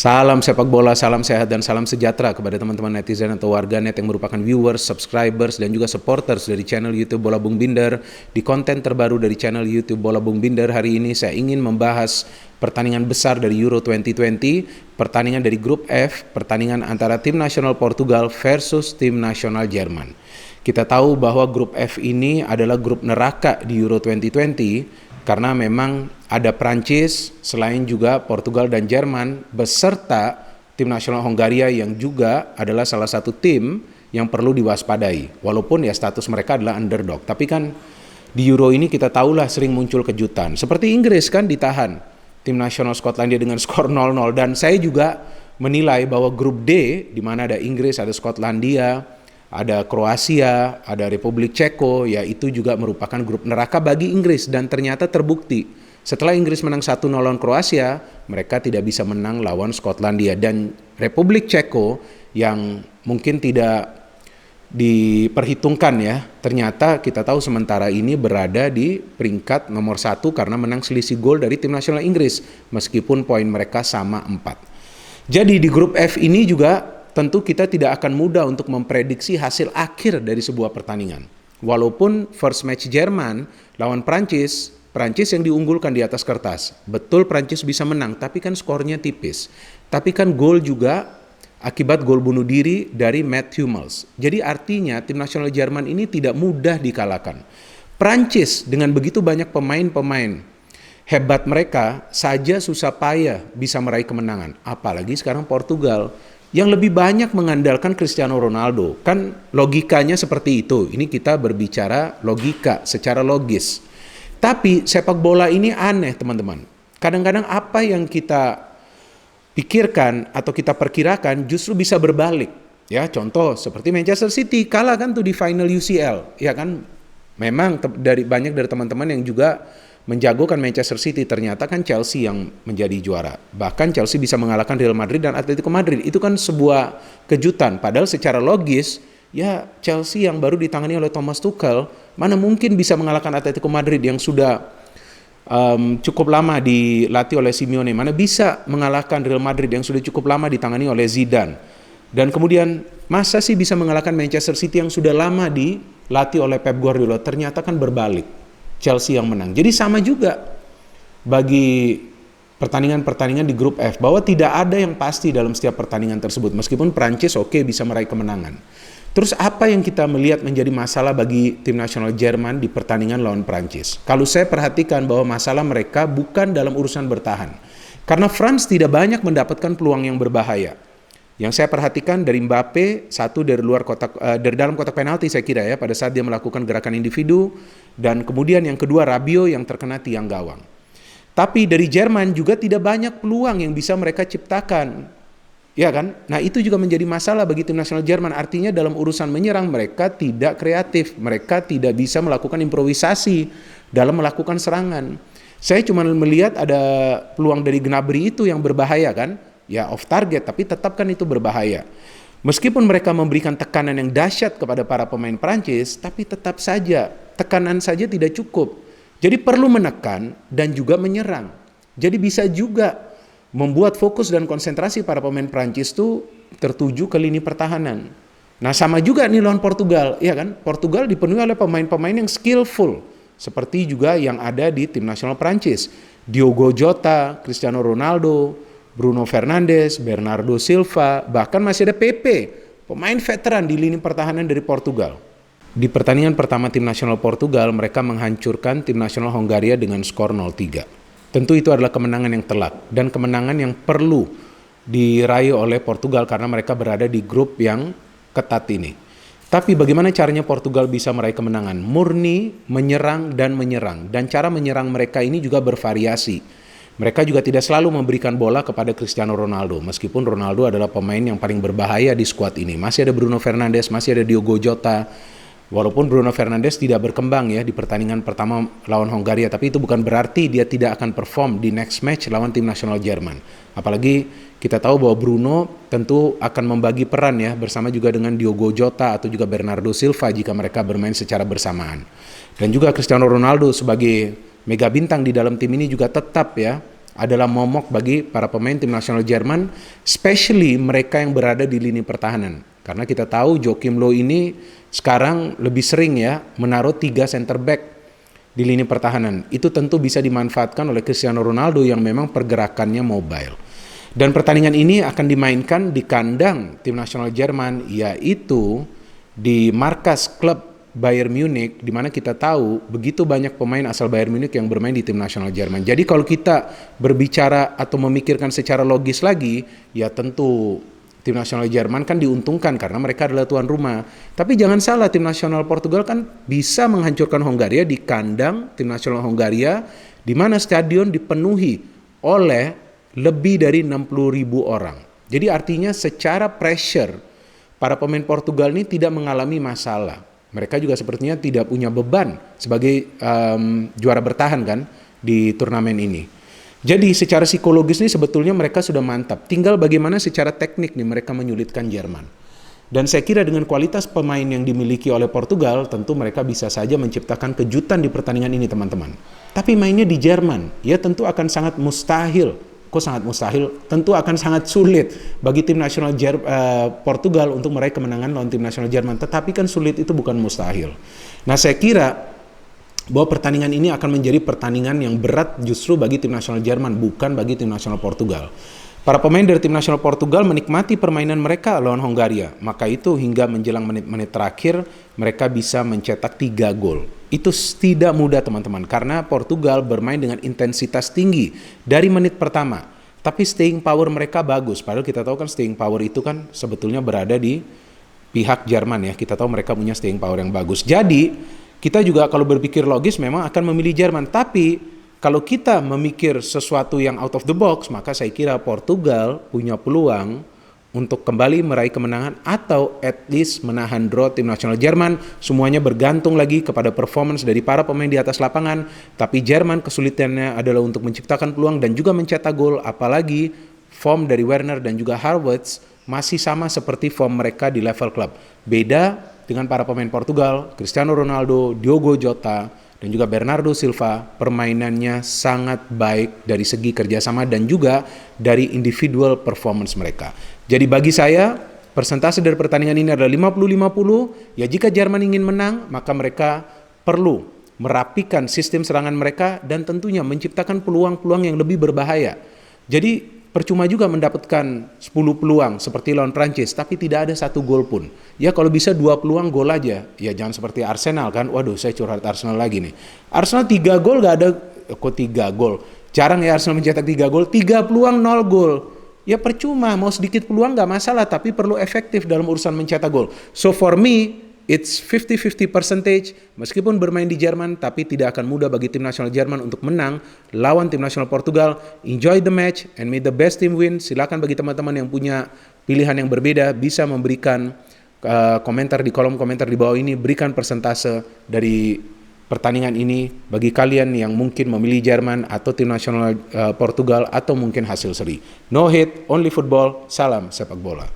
Salam sepak bola, salam sehat dan salam sejahtera kepada teman-teman netizen atau warganet yang merupakan viewers, subscribers dan juga supporters dari channel YouTube Bola Bung Binder. Di konten terbaru dari channel YouTube Bola Bung Binder hari ini saya ingin membahas pertandingan besar dari Euro 2020, pertandingan dari grup F, pertandingan antara tim nasional Portugal versus tim nasional Jerman. Kita tahu bahwa grup F ini adalah grup neraka di Euro 2020 karena memang ada Prancis, selain juga Portugal dan Jerman, beserta tim nasional Hongaria yang juga adalah salah satu tim yang perlu diwaspadai. Walaupun ya status mereka adalah underdog. Tapi kan di Euro ini kita tahulah sering muncul kejutan. Seperti Inggris kan ditahan tim nasional Skotlandia dengan skor 0-0. Dan saya juga menilai bahwa grup D, di mana ada Inggris, ada Skotlandia, ada Kroasia, ada Republik Ceko, ya itu juga merupakan grup neraka bagi Inggris. Dan ternyata terbukti, setelah Inggris menang 1-0 lawan Kroasia, mereka tidak bisa menang lawan Skotlandia. Dan Republik Ceko yang mungkin tidak diperhitungkan ya, ternyata kita tahu sementara ini berada di peringkat nomor 1 karena menang selisih gol dari tim nasional Inggris, meskipun poin mereka sama 4. Jadi di grup F ini juga tentu kita tidak akan mudah untuk memprediksi hasil akhir dari sebuah pertandingan. Walaupun first match Jerman lawan Prancis yang diunggulkan di atas kertas. Betul Prancis bisa menang, tapi kan skornya tipis. Tapi kan gol juga akibat gol bunuh diri dari Matt Hummels. Jadi artinya tim nasional Jerman ini tidak mudah dikalahkan. Prancis dengan begitu banyak pemain-pemain hebat mereka saja susah payah bisa meraih kemenangan. Apalagi sekarang Portugal yang lebih banyak mengandalkan Cristiano Ronaldo. Kan logikanya seperti itu. Ini kita berbicara logika, secara logis. Tapi sepak bola ini aneh teman-teman. Kadang-kadang apa yang kita pikirkan atau kita perkirakan justru bisa berbalik. Ya, contoh seperti Manchester City kalah kan tuh di final UCL. Ya kan, memang banyak dari teman-teman yang juga menjagokan Manchester City, ternyata kan Chelsea yang menjadi juara. Bahkan Chelsea bisa mengalahkan Real Madrid dan Atletico Madrid. Itu kan sebuah kejutan. Padahal secara logis, ya Chelsea yang baru ditangani oleh Thomas Tuchel, mana mungkin bisa mengalahkan Atletico Madrid yang sudah cukup lama dilatih oleh Simeone. Mana bisa mengalahkan Real Madrid yang sudah cukup lama ditangani oleh Zidane. Dan kemudian masa sih bisa mengalahkan Manchester City yang sudah lama dilatih oleh Pep Guardiola? Ternyata kan berbalik. Chelsea yang menang. Jadi sama juga bagi pertandingan-pertandingan di grup F, bahwa tidak ada yang pasti dalam setiap pertandingan tersebut. Meskipun Prancis bisa meraih kemenangan. Terus apa yang kita melihat menjadi masalah bagi tim nasional Jerman di pertandingan lawan Prancis? Kalau saya perhatikan bahwa masalah mereka bukan dalam urusan bertahan. Karena France tidak banyak mendapatkan peluang yang berbahaya. Yang saya perhatikan dari Mbappe, satu dari dalam kotak penalti saya kira ya, pada saat dia melakukan gerakan individu, dan kemudian yang kedua Rabiot yang terkena tiang gawang. Tapi dari Jerman juga tidak banyak peluang yang bisa mereka ciptakan. Ya kan? Nah, itu juga menjadi masalah bagi tim nasional Jerman. Artinya dalam urusan menyerang mereka tidak kreatif, mereka tidak bisa melakukan improvisasi dalam melakukan serangan. Saya cuma melihat ada peluang dari Gnabry itu yang berbahaya kan? Ya off target, tapi tetap kan itu berbahaya. Meskipun mereka memberikan tekanan yang dahsyat kepada para pemain Prancis, tapi tetap saja tekanan saja tidak cukup. Jadi perlu menekan dan juga menyerang. Jadi bisa juga membuat fokus dan konsentrasi para pemain Prancis itu tertuju ke lini pertahanan. Nah sama juga nih lawan Portugal, ya kan? Portugal dipenuhi oleh pemain-pemain yang skillful, seperti juga yang ada di tim nasional Prancis. Diogo Jota, Cristiano Ronaldo, Bruno Fernandes, Bernardo Silva, bahkan masih ada Pepe, pemain veteran di lini pertahanan dari Portugal. Di pertandingan pertama tim nasional Portugal, mereka menghancurkan tim nasional Hongaria dengan skor 0-3. Tentu itu adalah kemenangan yang telak dan kemenangan yang perlu diraih oleh Portugal karena mereka berada di grup yang ketat ini. Tapi bagaimana caranya Portugal bisa meraih kemenangan? Murni menyerang dan menyerang. Dan cara menyerang mereka ini juga bervariasi. Mereka juga tidak selalu memberikan bola kepada Cristiano Ronaldo. Meskipun Ronaldo adalah pemain yang paling berbahaya di skuad ini. Masih ada Bruno Fernandes, masih ada Diogo Jota. Walaupun Bruno Fernandes tidak berkembang ya di pertandingan pertama lawan Hongaria. Tapi itu bukan berarti dia tidak akan perform di next match lawan tim nasional Jerman. Apalagi kita tahu bahwa Bruno tentu akan membagi peran ya bersama juga dengan Diogo Jota atau juga Bernardo Silva jika mereka bermain secara bersamaan. Dan juga Cristiano Ronaldo sebagai mega bintang di dalam tim ini juga tetap ya adalah momok bagi para pemain tim nasional Jerman, especially mereka yang berada di lini pertahanan. Karena kita tahu Joachim Low ini sekarang lebih sering ya menaruh 3 center back di lini pertahanan. Itu tentu bisa dimanfaatkan oleh Cristiano Ronaldo yang memang pergerakannya mobile. Dan pertandingan ini akan dimainkan di kandang tim nasional Jerman, yaitu di markas klub Bayern Munich, di mana kita tahu begitu banyak pemain asal Bayern Munich yang bermain di tim nasional Jerman. Jadi kalau kita berbicara atau memikirkan secara logis lagi, ya tentu tim nasional Jerman kan diuntungkan karena mereka adalah tuan rumah. Tapi jangan salah, tim nasional Portugal kan bisa menghancurkan Hongaria di kandang tim nasional Hongaria, di mana stadion dipenuhi oleh lebih dari 60.000 orang. Jadi artinya secara pressure, para pemain Portugal ini tidak mengalami masalah. Mereka juga sepertinya tidak punya beban sebagai juara bertahan kan di turnamen ini. Jadi secara psikologis nih sebetulnya mereka sudah mantap. Tinggal bagaimana secara teknik nih mereka menyulitkan Jerman. Dan saya kira dengan kualitas pemain yang dimiliki oleh Portugal, tentu mereka bisa saja menciptakan kejutan di pertandingan ini teman-teman. Tapi mainnya di Jerman, ya tentu akan sangat mustahil. Kok sangat mustahil? Tentu akan sangat sulit bagi tim nasional Portugal untuk meraih kemenangan lawan tim nasional Jerman. Tetapi kan sulit itu bukan mustahil. Nah saya kira bahwa pertandingan ini akan menjadi pertandingan yang berat justru bagi tim nasional Jerman, bukan bagi tim nasional Portugal. Para pemain dari tim nasional Portugal menikmati permainan mereka lawan Hongaria. Maka itu hingga menjelang menit-menit terakhir mereka bisa mencetak 3 gol. Itu tidak mudah teman-teman, karena Portugal bermain dengan intensitas tinggi dari menit pertama. Tapi staying power mereka bagus, padahal kita tahu kan staying power itu kan sebetulnya berada di pihak Jerman ya. Kita tahu mereka punya staying power yang bagus. Jadi kita juga kalau berpikir logis memang akan memilih Jerman. Tapi kalau kita memikir sesuatu yang out of the box, maka saya kira Portugal punya peluang untuk kembali meraih kemenangan atau at least menahan draw tim nasional Jerman. Semuanya bergantung lagi kepada performance dari para pemain di atas lapangan. Tapi Jerman kesulitannya adalah untuk menciptakan peluang dan juga mencetak gol. Apalagi form dari Werner dan juga Havertz masih sama seperti form mereka di level klub. Beda dengan para pemain Portugal, Cristiano Ronaldo, Diogo Jota, dan juga Bernardo Silva, permainannya sangat baik dari segi kerjasama dan juga dari individual performance mereka. Jadi bagi saya, persentase dari pertandingan ini adalah 50-50. Ya jika Jerman ingin menang, maka mereka perlu merapikan sistem serangan mereka dan tentunya menciptakan peluang-peluang yang lebih berbahaya. Jadi percuma juga mendapatkan 10 peluang seperti lawan Prancis, tapi tidak ada 1 gol pun. Ya kalau bisa 2 peluang gol aja. Ya jangan seperti Arsenal kan. Waduh, saya curhat Arsenal lagi nih. Arsenal 3 gol gak ada, kok 3 gol? Jarang ya Arsenal mencetak 3 gol. 3 peluang 0 gol. Ya percuma, mau sedikit peluang gak masalah, tapi perlu efektif dalam urusan mencetak gol. So for me, it's 50-50 percentage. Meskipun bermain di Jerman, tapi tidak akan mudah bagi tim nasional Jerman untuk menang lawan tim nasional Portugal. Enjoy the match and may the best team win. Silakan bagi teman-teman yang punya pilihan yang berbeda bisa memberikan komentar di kolom komentar di bawah ini. Berikan persentase dari pertandingan ini bagi kalian yang mungkin memilih Jerman atau tim nasional Portugal atau mungkin hasil seri. No hate, only football. Salam sepak bola.